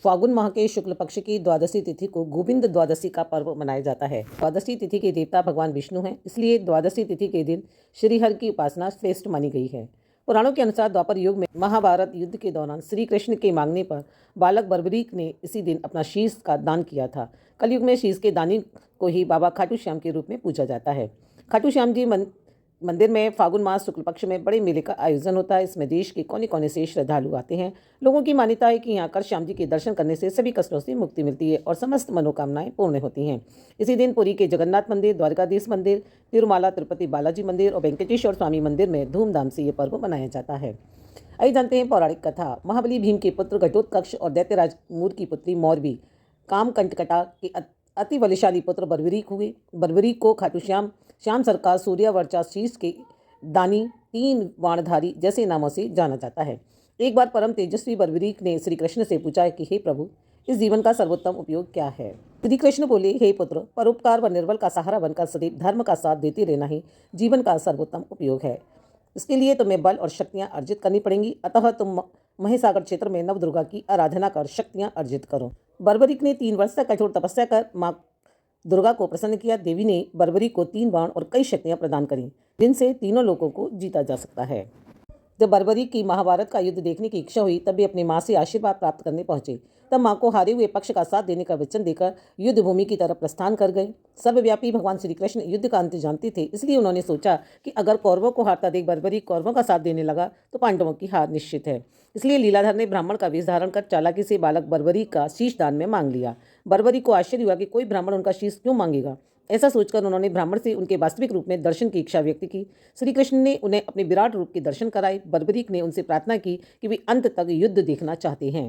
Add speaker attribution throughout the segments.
Speaker 1: फागुन माह के शुक्ल पक्ष की द्वादशी तिथि को गोविंद द्वादशी का पर्व मनाया जाता है। द्वादशी तिथि के देवता भगवान विष्णु हैं, इसलिए द्वादशी तिथि के दिन श्रीहरि की उपासना श्रेष्ठ मानी गई है। पुराणों के अनुसार द्वापर युग में महाभारत युद्ध के दौरान श्री कृष्ण के मांगने पर बालक बर्बरीक ने इसी दिन अपना शीश का दान किया था। कलयुग में शीश के दानी को ही बाबा खाटू श्याम के रूप में पूजा जाता है। खाटू श्याम जी मंदिर में फागुन मास शुक्ल पक्ष में बड़े मेले का आयोजन होता है। इसमें देश के कोने कोने से श्रद्धालु आते हैं। लोगों की मान्यता है कि यहाँ आकर श्याम जी के दर्शन करने से सभी कष्टों से मुक्ति मिलती है और समस्त मनोकामनाएं पूर्ण होती हैं। इसी दिन पुरी के जगन्नाथ मंदिर, द्वारकाधीश मंदिर, तिरुमाला तिरुपति बालाजी मंदिर और वेंकटेश्वर स्वामी मंदिर में धूमधाम से ये पर्व मनाया जाता है। आइए जानते हैं पौराणिक कथा। महाबली भीम के पुत्र घटोत्कच और दैत्यराज मूर की पुत्री मौरवी कामकंटकटा के अति बलशाली पुत्र बर्बरीक हुए। बर्बरीक को खाटू श्याम सरकार, सूर्यवर्चा, शीश के दानी, 3 बाणधारी जैसे नामों से जाना जाता है। एक बार परम तेजस्वी बर्बरीक ने श्री कृष्ण से पूछा कि हे प्रभु, इस जीवन का सर्वोत्तम उपयोग क्या है। श्री कृष्ण बोले, हे पुत्र, परोपकार व निर्बल का सहारा बनकर सदैव धर्म का साथ देते रहना ही जीवन का सर्वोत्तम उपयोग है। इसके लिए तुम्हें बल और शक्तियाँ अर्जित करनी पड़ेंगी। अतः तुम महेसागर क्षेत्र में नवदुर्गा की आराधना कर शक्तियाँ अर्जित करो। बर्बरीक ने 3 वर्ष तक कठोर तपस्या कर माँ दुर्गा को प्रसन्न किया। देवी ने बर्बरीक को 3 बाण और कई शक्तियां प्रदान करी, जिनसे तीनों लोगों को जीता जा सकता है। जब बर्बरीक की महाभारत का युद्ध देखने की इच्छा हुई, तब वे अपनी माँ से आशीर्वाद प्राप्त करने पहुंचे। तब माँ को हारे हुए पक्ष का साथ देने का वचन देकर युद्ध भूमि की तरफ प्रस्थान कर गए। सर्वव्यापी भगवान श्री कृष्ण युद्ध का अंत जानते थे, इसलिए उन्होंने सोचा कि अगर कौरवों को हारता देख बर्बरीक कौरवों का साथ देने लगा तो पांडवों की हार निश्चित है। इसलिए लीलाधर ने ब्राह्मण का वेश धारण कर चालाकी से बालक बर्बरीक का शीश दान में मांग लिया। बर्बरीक को आश्चर्य हुआ कि कोई ब्राह्मण उनका शीश क्यों मांगेगा। ऐसा सोचकर उन्होंने ब्राह्मण से उनके वास्तविक रूप में दर्शन की इच्छा व्यक्त की। श्री कृष्ण ने उन्हें अपने विराट रूप के दर्शन कराए। बर्बरीक ने उनसे प्रार्थना की कि वे अंत तक युद्ध देखना चाहते हैं।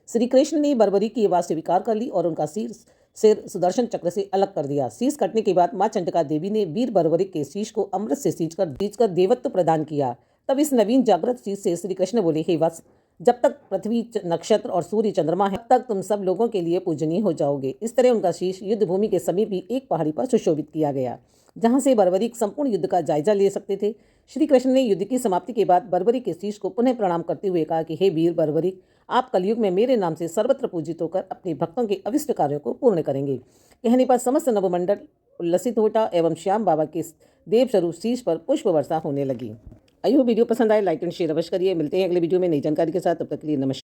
Speaker 1: श्री कृष्ण ने बर्बरीक की बात स्वीकार कर ली और उनका सिर सुदर्शन चक्र से अलग कर दिया। शीश कटने के बाद माँ चंडिका देवी ने वीर बर्बरीक के शीश को अमृत से सींचकर देवत्व प्रदान किया। तब इस नवीन जागृत शीश से श्री कृष्ण बोले, हे वत्स, जब तक पृथ्वी, नक्षत्र और सूर्य चंद्रमा है, तब तक तुम सब लोगों के लिए पूजनीय हो जाओगे। इस तरह उनका शीश युद्ध भूमि के समीप ही एक पहाड़ी पर सुशोभित किया गया, जहां से बर्बरीक संपूर्ण युद्ध का जायजा ले सकते थे। श्री कृष्ण ने युद्ध की समाप्ति के बाद बर्बरीक के शीश को पुनः प्रणाम करते हुए कहा कि हे वीर बर्बरीक, आप कलयुग में मेरे नाम से सर्वत्र पूजित होकर अपने भक्तों के अविष्ट कार्यों को पूर्ण करेंगे। कहने पर समस्त नवमंडल उल्लसित होता एवं श्याम बाबा के देव स्वरूप शीश पर पुष्प वर्षा होने लगी। आइए वीडियो पसंद आए, लाइक एंड शेयर अवश्य करिए। मिलते हैं अगले वीडियो में नई जानकारी के साथ। तब तक के लिए नमस्कार।